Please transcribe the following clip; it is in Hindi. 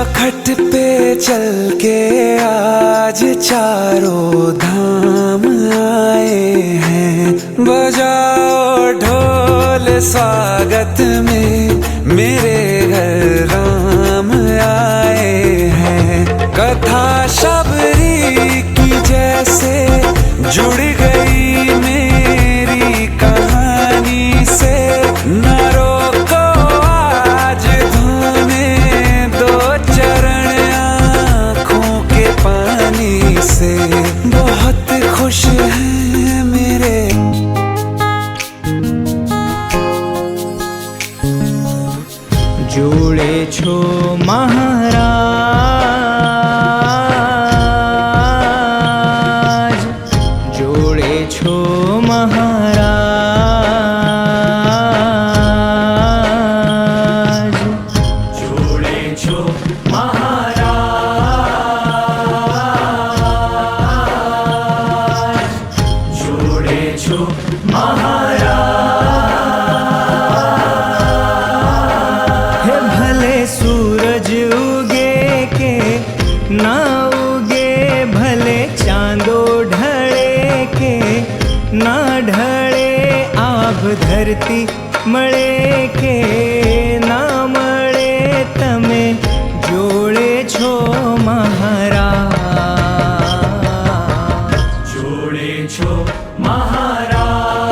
चौखट पे चल के आज चारों धाम आए हैं। बजाओ ढोल स्वागत में, मेरे घर राम आए हैं। कथा शबरी की जैसे जुड़ गई मेरी कहानी से। न रोको आज धोने दो चरण आँखों के पानी से। बहुत खुश हैं मेरे जोड़े छो महाराज, जोड़े छो महाराज, जोड़े छो महाराज, जोड़े छो महाराज। सूरज उगे के ना उगे, भले चांदो ढळे के ना ढळे। आभ धरती मळे के ना मळे, तमे जोड़े छो महाराज, जोड़े छो महाराज।